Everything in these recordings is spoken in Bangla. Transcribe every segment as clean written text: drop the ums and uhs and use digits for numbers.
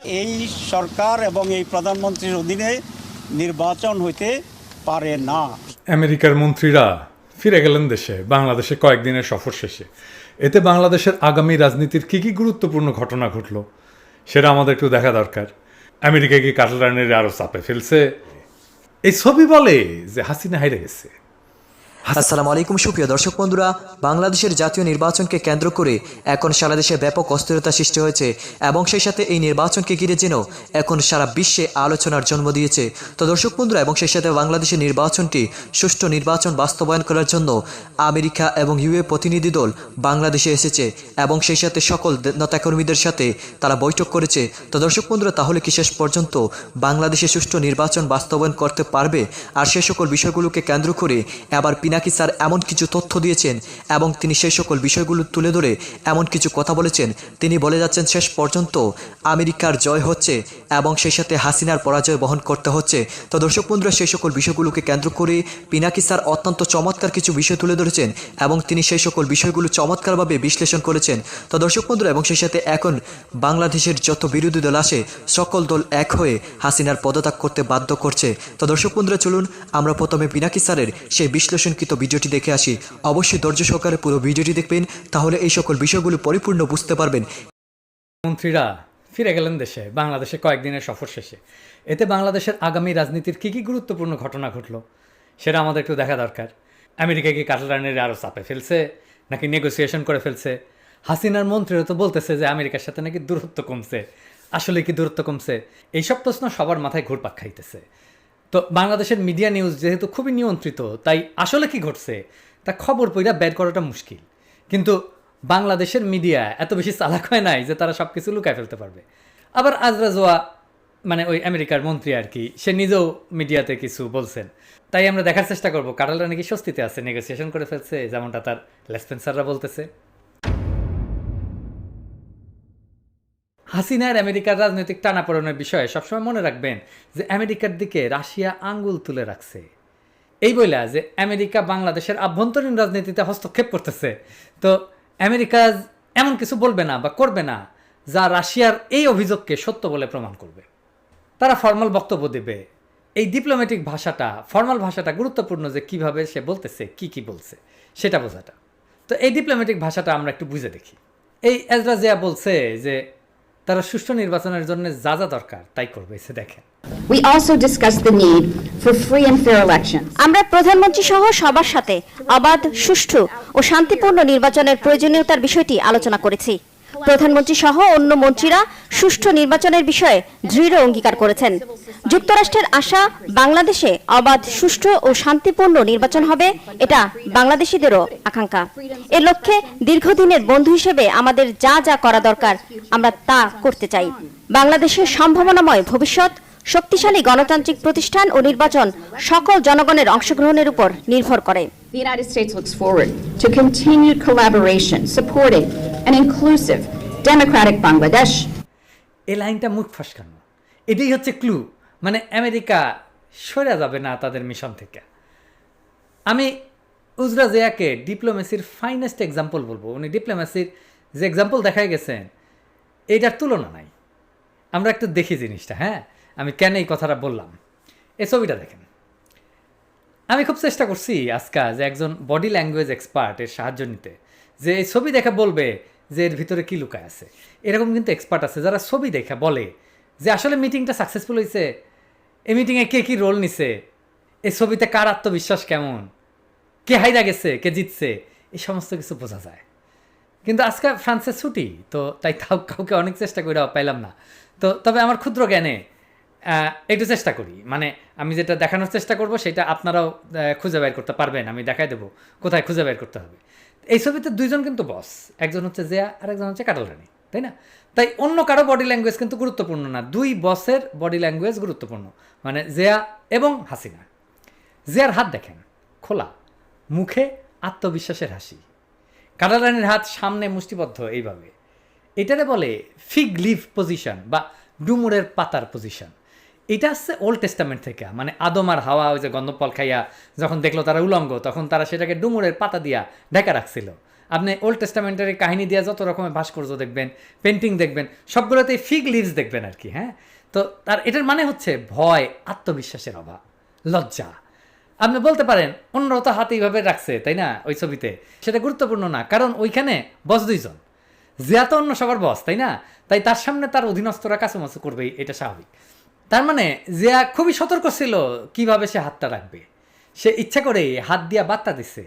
এই সরকার এবং এই প্রধানমন্ত্রীর অধীনে নির্বাচন হইতে পারে না। আমেরিকার মন্ত্রীরা ফিরে গেলেন দেশে বাংলাদেশে কয়েকদিনের সফর শেষে। এতে বাংলাদেশের আগামী রাজনীতির কী কী গুরুত্বপূর্ণ ঘটনা ঘটল সেটা আমাদের একটু দেখা দরকার। আমেরিকা কি কাটাল রানীর আরও চাপে ফেলছে? এই ছবি বলে যে হাসিনা হাইরে গেছে। আসসালামু আলাইকুম সুপ্রিয় দর্শক বন্ধুরা, বাংলাদেশের জাতীয় নির্বাচনকে কেন্দ্র করে এখন সারা দেশে ব্যাপক অস্থিরতা সৃষ্টি হয়েছে এবং সেই সাথে এই নির্বাচনকে ঘিরে যেন এখন সারা বিশ্বে আলোচনার জন্ম দিয়েছে। তো দর্শক বন্ধুরা, এবং সেই সাথে বাংলাদেশের নির্বাচনটি সুষ্ঠু নির্বাচন বাস্তবায়ন করার জন্য আমেরিকা এবং ইউএ প্রতিনিধি দল বাংলাদেশে এসেছে এবং সেই সাথে সকল নেতাকর্মীদের সাথে তারা বৈঠক করেছে। তো দর্শক বন্ধুরা, তাহলে কি শেষ পর্যন্ত বাংলাদেশে সুষ্ঠু নির্বাচন বাস্তবায়ন করতে পারবে? আর সেই সকল বিষয়গুলোকে কেন্দ্র করে এবার পিনাকি স্যার এমন কিছু তথ্য দিয়েছেন এবং তিনি সেই সকল বিষয়গুলো তুলে ধরে এমন কিছু কথা বলেছেন। তিনি বলে যাচ্ছেন শেষ পর্যন্ত আমেরিকার জয় হচ্ছে এবং সেই সাথে হাসিনার পরাজয় বহন করতে হচ্ছে। তো দর্শক বন্ধুরা, সেই সকল বিষয়গুলোকে কেন্দ্র করে পিনাকি স্যার অত্যন্ত চমৎকার কিছু বিষয় তুলে ধরেছেন এবং তিনি সেই সকল বিষয়গুলো চমৎকারভাবে বিশ্লেষণ করেছেন। তো দর্শক বন্ধুরা, এবং সেই সাথে এখন বাংলাদেশের যত বিরোধী দল আসে সকল দল এক হয়ে হাসিনার পদত্যাগ করতে বাধ্য করছে। তো দর্শক বন্ধুরা, চলুন আমরা প্রথমে পিনাকি স্যারের সেই বিশ্লেষণকৃত ভিডিওটি দেখে আসি। অবশ্যই ধৈর্য সহকারে পুরো ভিডিওটি দেখবেন, তাহলে এই সকল বিষয়গুলো পরিপূর্ণ বুঝতে পারবেন। মন্ত্রীরা ফিরে গেলেন দেশে বাংলাদেশে কয়েকদিনের সফর শেষে। এতে বাংলাদেশের আগামী রাজনীতির কী কী গুরুত্বপূর্ণ ঘটনা ঘটল সেটা আমাদের একটু দেখা দরকার। আমেরিকা কি কাটাল রানীর আরও চাপে ফেলছে নাকি নেগোসিয়েশন করে ফেলছে? হাসিনার মন্ত্রীরা তো বলতেছে যে আমেরিকার সাথে নাকি দূরত্ব কমছে। আসলে কি দূরত্ব কমছে? এইসব প্রশ্ন সবার মাথায় ঘুরপাক খাইতেছে। তো বাংলাদেশের মিডিয়া নিউজ যেহেতু খুবই নিয়ন্ত্রিত, তাই আসলে কি ঘটছে তা খবর পইরা বের করাটা মুশকিল। কিন্তু বাংলাদেশের মিডিয়া এত বেশি চালাক হয় নাই যে তারা সব কিছু লুকায় ফেলতে পারবে। আবার আজরাজোয়া মানে ওই আমেরিকার মন্ত্রী আর কি, সে নিজেও মিডিয়াতে কিছু বলছেন। তাই আমরা দেখার চেষ্টা করবো কাটালরা নাকি স্বস্তিতে আছে, নেগোসিয়েশন করে ফেলছে, যেমনটা তার লেসপেন্সাররা বলতেছে। হাসিনার আমেরিকার রাজনৈতিক টানাপোড়েনের বিষয়ে সবসময় মনে রাখবেন যে আমেরিকার দিকে রাশিয়া আঙ্গুল তুলে রাখছে। এই বইলা যে আমেরিকা বাংলাদেশের আভ্যন্তরীণ রাজনীতিতে হস্তক্ষেপ করতেছে, তো আমেরিকা এমন কিছু বলবে না বা করবে না যা রাশিয়ার এই অভিযোগকে সত্য বলে প্রমাণ করবে। তারা ফর্মাল বক্তব্য দেবে। এই ডিপ্লোম্যাটিক ভাষাটা, ফর্মাল ভাষাটা গুরুত্বপূর্ণ, যে কিভাবে সে বলতেছে, কি বলছে সেটা বোঝাটা। তো এই ডিপ্লোম্যাটিক ভাষাটা আমরা একটু বুঝে দেখি। এই এজরাজিয়া বলছে যে তারা সুষ্ঠু নির্বাচনের জন্য যা যা দরকার তাই করবে। এসে দেখেন, We also discussed the need for free and fair elections. আমরা প্রধানমন্ত্রী সহ সবার সাথে অবাধ, সুষ্ঠু ও শান্তিপূর্ণ নির্বাচনের প্রয়োজনীয়তার বিষয়টি আলোচনা করেছি। প্রধানমন্ত্রী সহ অন্য মন্ত্রীরা সুষ্ঠু নির্বাচনের বিষয়ে দৃঢ় অঙ্গীকার করেছেন। যুক্তরাষ্ট্রের আশা বাংলাদেশে অবাধ, সুষ্ঠু ও শান্তিপূর্ণ নির্বাচন হবে, এটা বাংলাদেশিদেরও আকাঙ্ক্ষা। এর লক্ষ্যে দীর্ঘদিনের বন্ধু হিসেবে আমাদের যা যা করা দরকার আমরা তা করতে চাই। বাংলাদেশের সম্ভাবনাময় ভবিষ্যৎ, শক্তিশালী গণতান্ত্রিক প্রতিষ্ঠান ও নির্বাচন সকল জনগণের অংশগ্রহণের উপর নির্ভর করে। The United States looks forward to continued collaboration, supporting an inclusive, democratic Bangladesh. এই লাইনটা মুখ ফসকানো, এটাই হচ্ছে ক্লু। মানে আমেরিকা সরে যাবে না তাদের মিশন থেকে। আমি উজরাজিয়াকে ডিপ্লোমেসির ফাইনেস্ট এক্সাম্পল বলবো। উনি ডিপ্লোমেসির যে এক্সাম্পল দেখাই গেছেন, এইটার তুলনা নাই। আমরা একটু দেখি জিনিসটা। হ্যাঁ, আমি কেন এই কথাটা বললাম, এই ছবিটা দেখেন। আমি খুব চেষ্টা করছি আজকে যে একজন বডি ল্যাঙ্গুয়েজ এক্সপার্টের সাহায্য নিতে, যে এই ছবি দেখে বলবে যে এর ভিতরে কী লুকায় আছে। এরকম কিন্তু এক্সপার্ট আছে যারা ছবি দেখে বলে যে আসলে মিটিংটা সাকসেসফুল হয়েছে, এই মিটিংয়ে কে কী রোল নিছে, এই ছবিতে কার আত্মবিশ্বাস কেমন, কে হাইরা গেছে, কে জিতছে, এই সমস্ত কিছু বোঝা যায়। কিন্তু আজকে ফ্রান্সের ছুটি, তো তাই কাউকে অনেক চেষ্টা করে পাইলাম না। তো তবে আমার ক্ষুদ্র জ্ঞানে একটু চেষ্টা করি, মানে আমি যেটা দেখানোর চেষ্টা করব সেটা আপনারাও খুঁজে বের করতে পারবেন। আমি দেখাই দেবো কোথায় খুঁজে বের করতে হবে। এই ছবিতে দুইজন কিন্তু বস, একজন হচ্ছে জিয়া আর একজন হচ্ছে কাটাল রানী, তাই না? তাই অন্য কারো বডি ল্যাঙ্গুয়েজ কিন্তু গুরুত্বপূর্ণ না, দুই বসের বডি ল্যাঙ্গুয়েজ গুরুত্বপূর্ণ। মানে জিয়া এবং হাসিনা। জিয়ার হাত দেখেন খোলা, মুখে আত্মবিশ্বাসের হাসি। কাটাল রানীর হাত সামনে মুষ্টিবদ্ধ এইভাবে। এটারে বলে ফিগ লিভ পজিশন বা ডুমুরের পাতার পজিশন। এটা আসছে ওল্ড টেস্টামেন্ট থেকে। মানে আদম আর হাওয়া ওই যে গন্ধফল খাইয়া যখন দেখলো তারা উলঙ্গ, তখন তারা সেটাকে ডুমুরের পাতা দিয়া ঢেকা রাখছিল। আপনি ওল্ড টেস্টামেন্টের কাহিনী দিয়ে যত রকমের ভাস্কর্য দেখবেন, পেন্টিং দেখবেন, সবগুলোতে ফিগ লিভস দেখবেন আর কি। হ্যাঁ, তো তার এটার মানে হচ্ছে ভয়, আত্মবিশ্বাসের অভাব, লজ্জা। আপনি বলতে পারেন অন্যরা তো হাতে এইভাবে রাখছে, তাই না, ওই ছবিতে, সেটা গুরুত্বপূর্ণ না, কারণ ওইখানে বস 2 জন, জিয়া তো অন্য সবার বস, তাই না, তাই তার সামনে তার অধীনস্থরা কাছুমাছু করবেই, এটা স্বাভাবিক। তার মানে জিয়া খুবই সতর্ক ছিল কিভাবে সে হাতটা রাখবে, সে ইচ্ছা করে হাত দিয়া বার্তা দিচ্ছে।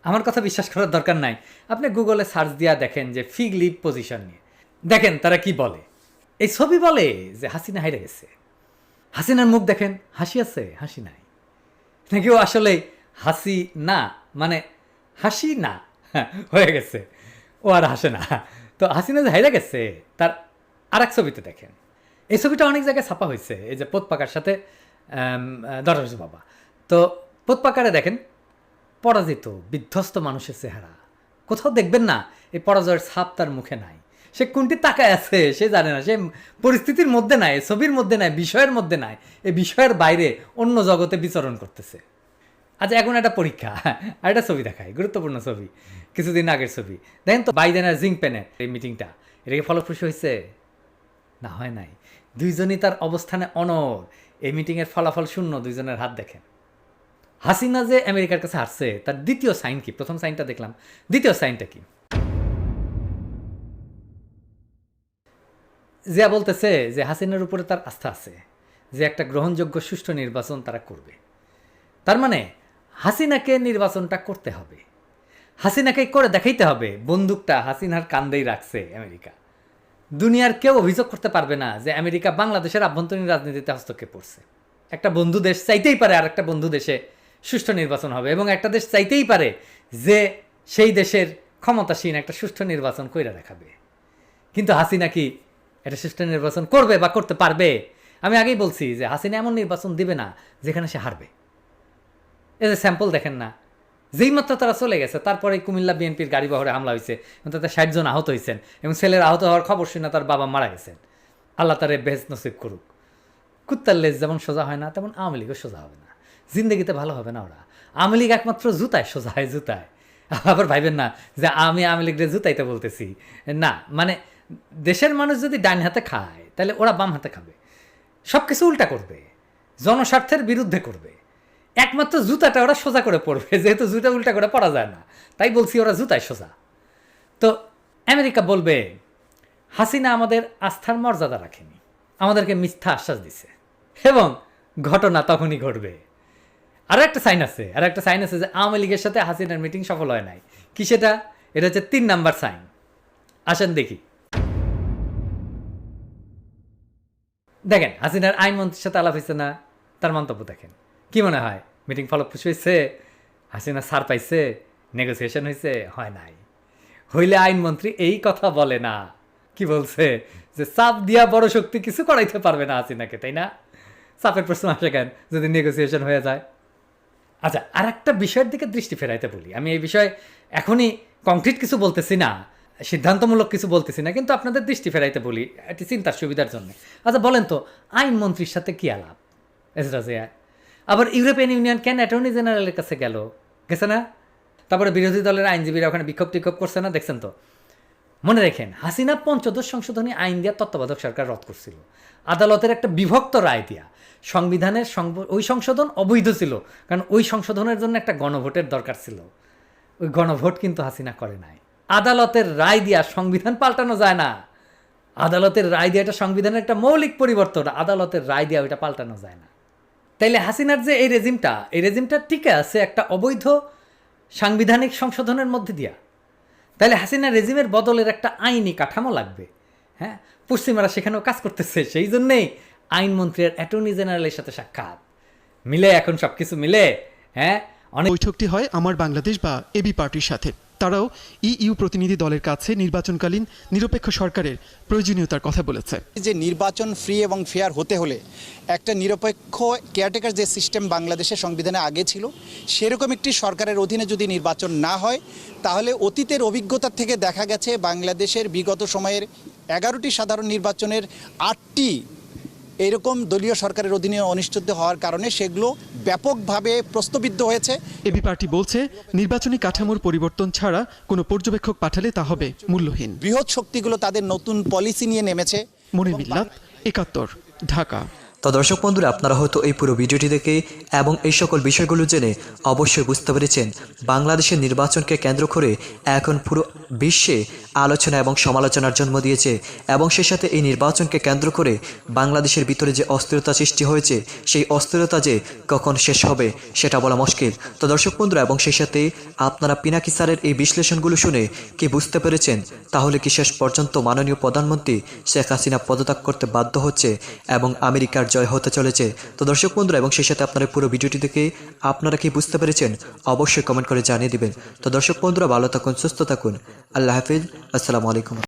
আমার কথা বিশ্বাস করার দরকার নাই, আপনি গুগলে সার্চ দিয়া দেখেন যে ফিগ লিভ পজিশন নিয়ে, দেখেন তারা কি বলে। এই ছবি বলে যে হাসিনা হাইরে গেছে, হাসিনার মুখ দেখেন, হাসি আছে, হাসি নাই, নাকি ও আসলে হাসি না, মানে হাসি না হয়ে গেছে, ও আর হাসে না। তো হাসিনা যে হাইরে গেছে তার আর এক ছবিতে দেখেন, এই ছবিটা অনেক জায়গায় ছাপা হয়েছে, এই যে পোতপাকার সাথে দরজ বাবা। তো পোতপাকারে দেখেন পরাজিত বিধ্বস্ত মানুষের চেহারা, কোথাও দেখবেন না এই পরাজয়ের ছাপ তার মুখে নাই, সে কোনটি তাকায় আছে সে জানে না, সে পরিস্থিতির মধ্যে নাই, ছবির মধ্যে নাই, বিষয়ের মধ্যে নাই, এই বিষয়ের বাইরে অন্য জগতে বিচরণ করতেছে। আচ্ছা, এখন একটা পরীক্ষা আর একটা ছবি দেখায়, গুরুত্বপূর্ণ ছবি, কিছুদিন আগের ছবি। দেখেন তো বাইডেন আর জিনপিংয়ের এই মিটিংটা, এটাকে ফলপ্রসূ হয়েছে? না, হয় নাই। দুইজনই তার অবস্থানে অনড়, এই মিটিংয়ের ফলাফল শূন্য, দুইজনের হাত দেখেন। হাসিনা যে আমেরিকার কাছে হারছে তার দ্বিতীয় সাইন কি? প্রথম সাইনটা দেখলাম, দ্বিতীয় সাইনটা কি? জিয়া বলতেছে যে হাসিনার উপরে তার আস্থা আছে, যে একটা গ্রহণযোগ্য সুষ্ঠু নির্বাচন তারা করবে। তার মানে হাসিনাকে নির্বাচনটা করতে হবে, হাসিনাকে করে দেখাইতে হবে। বন্দুকটা হাসিনার কান্দেই রাখছে আমেরিকা, দুনিয়ার কেউ অভিযোগ করতে পারবে না যে আমেরিকা বাংলাদেশের আভ্যন্তরীণ রাজনীতিতে হস্তক্ষেপ করছে। একটা বন্ধু দেশ চাইতেই পারে আর একটা বন্ধু দেশে সুষ্ঠু নির্বাচন হবে, এবং একটা দেশ চাইতেই পারে যে সেই দেশের ক্ষমতাসীন একটা সুষ্ঠু নির্বাচন কইরা দেখাবে। কিন্তু হাসিনা কি এটা সুষ্ঠু নির্বাচন করবে বা করতে পারবে? আমি আগেই বলছি যে হাসিনা এমন নির্বাচন দিবে না যেখানে সে হারবে। এই যে স্যাম্পল দেখেন না, যেই মাত্র তারা চলে গেছে তারপরে কুমিল্লা বিএনপির গাড়ি বহরে হামলা হয়েছে এবং তাতে 60 জন আহত হয়েছেন, এবং ছেলের আহত হওয়ার খবর শুনে তার বাবা মারা গেছেন। আল্লাহ তারে বেহেশত নসিব করুক। কুত্তার লেজ যেমন সোজা হয় না, তেমন আওয়ামী লীগও সোজা হবে না, জিন্দগিতে ভালো হবে না ওরা। আওয়ামী লীগ একমাত্র জুতায় সোজা হয়, জুতায়। আবার ভাইবেন না যে আমি আওয়ামী লীগের জুতাইতে বলতেছি না, মানে দেশের মানুষ যদি ডান হাতে খায় তাহলে ওরা বাম হাতে খাবে, সব কিছু উল্টা করবে, জনস্বার্থের বিরুদ্ধে করবে। একমাত্র জুতাটা ওরা সোজা করে পড়বে, যেহেতু জুতা উল্টা করে পড়া যায় না, তাই বলছি ওরা জুতায় সোজা। তো আমেরিকা বলবে হাসিনা আমাদের আস্থার মর্যাদা রাখেনি, আমাদেরকে মিথ্যা আশ্বাস দিছে, এবং ঘটনা তখনই ঘটবে। আরও একটা সাইন আছে, যে আওয়ামী লীগের সাথে হাসিনার মিটিং সফল হয় নাই। কি সেটা? এটা হচ্ছে 3 নাম্বার সাইন। আসেন দেখি। দেখেন হাসিনার আইনমন্ত্রীর সাথে আলাপ হয়েছে না, তার মন্তব্য দেখেন। কি মনে হয় মিটিং ফলপ্রসূ হয়েছে? হাসিনা ছাড় পাইছে? নেগোসিয়েশন হয়েছে? হয় নাই। হইলে আইনমন্ত্রী এই কথা বলে না, কি বলছে? যে চাপ দিয়া বড় শক্তি কিছু করাইতে পারবে না হাসিনাকে, তাই না? চাপের প্রশ্ন আসে কেন যদি নেগোসিয়েশন হয়ে যায়? আচ্ছা, আর একটা বিষয়ের দিকে দৃষ্টি ফেরাইতে বলি। আমি এই বিষয়ে এখনই কংক্রিট কিছু বলতেছি না, সিদ্ধান্তমূলক কিছু বলতেছি না, কিন্তু আপনাদের দৃষ্টি ফেরাইতে বলি একটি চিন্তার সুবিধার জন্য। আচ্ছা বলেন তো, আইনমন্ত্রীর সাথে কি আলাপ এজরা জিয়া? আবার ইউরোপিয়ান ইউনিয়ন কেন অ্যাটর্নি জেনারেলের কাছে গেছে না? তারপরে বিরোধী দলের আইনজীবীরা ওখানে বিক্ষোভ টিক্ষোভ করছে না, দেখছেন তো? মনে রেখেন, হাসিনা ৫৫ সংশোধনী আইন দিয়া তত্ত্বাবধায়ক সরকার রদ করছিল, আদালতের একটা বিভক্ত রায় দিয়া। সংবিধানের ওই সংশোধন অবৈধ ছিল, কারণ ওই সংশোধনের জন্য একটা গণভোটের দরকার ছিল। ওই গণভোট কিন্তু হাসিনা করে নাই। আদালতের রায় দিয়া সংবিধান পাল্টানো যায় না, আদালতের রায় দিয়া, এটা সংবিধানের একটা মৌলিক পরিবর্তন, আদালতের রায় দিয়া ওইটা পাল্টানো যায় না। তাইলে হাসিনার যে এই রেজিমটা টিকে আছে একটা অবৈধ সাংবিধানিক সংশোধনের মধ্যে দিয়া। তাইলে হাসিনা রেজিমের বদলের একটা আইনি কাঠামো লাগবে। হ্যাঁ, পশ্চিমারা সেখানেও কাজ করতেছে, সেই জন্যেই আইনমন্ত্রীর অ্যাটর্নি জেনারেলের সাথে সাক্ষাৎ মিলে, এখন সব কিছু মিলে। হ্যাঁ, অনেক বৈঠকটি হয় আমার বাংলাদেশ বা এবি পার্টির সাথে। তারাও ইইউ প্রতিনিধি দলের কাছে নির্বাচনকালীন নিরপেক্ষ সরকারের প্রয়োজনীয়তার কথা বলেছে। যে নির্বাচন ফ্রি এবং ফেয়ার হতে হলে একটা নিরপেক্ষ কেয়ারটেকার যে সিস্টেম বাংলাদেশের সংবিধানে আগে ছিল, সেরকম একটি সরকারের অধীনে যদি নির্বাচন না হয়, তাহলে অতীতের অভিজ্ঞতা থেকে দেখা গেছে বাংলাদেশের বিগত সময়ের 11টি সাধারণ নির্বাচনের 8টি এরকম দলীয় সরকারের অধীনে অনুষ্ঠিত হওয়ার কারণে সেগুলো ব্যাপকভাবে প্রশ্নবিদ্ধ হয়েছে। এবি পার্টি বলছে নির্বাচনী কাঠামোর পরিবর্তন ছাড়া কোনো পর্যবেক্ষক পাঠালে তা হবে মূল্যহীন। বৃহৎ শক্তিগুলো তাদের নতুন পলিসি নিয়ে নেমেছে। মনির মিল্লাত, ৭১, ঢাকা। তো দর্শক বন্ধুরা, আপনারা হয়তো এই পুরো ভিডিওটি দেখে এবং এই সকল বিষয়গুলো জেনে অবশ্যই বুঝতে পেরেছেন বাংলাদেশের নির্বাচনকে কেন্দ্র করে এখন পুরো বিশ্বে আলোচনা এবং সমালোচনার জন্ম দিয়েছে এবং সেই সাথে এই নির্বাচনকে কেন্দ্র করে বাংলাদেশের ভিতরে যে অস্থিরতা সৃষ্টি হয়েছে সেই অস্থিরতা যে কখন শেষ হবে সেটা বলা মুশকিল। তো দর্শক বন্ধুরা, এবং সেই সাথে আপনারা পিনাকি স্যারের এই বিশ্লেষণগুলো শুনে কি বুঝতে পেরেছেন তাহলে কি শেষ পর্যন্ত মাননীয় প্রধানমন্ত্রী শেখ হাসিনা পদত্যাগ করতে বাধ্য হচ্ছে এবং আমেরিকার জয় হতে চলেছে? তো দর্শক বন্ধুরা, এবং সেই সাথে আপনারা পুরো ভিডিওটি দেখে আপনারা কি বুঝতে পেরেছেন অবশ্যই কমেন্ট করে জানিয়ে দিবেন। তো দর্শক বন্ধুরা, ভালো থাকুন, সুস্থ থাকুন, আল্লাহ হাফিজ, আসসালামু আলাইকুম।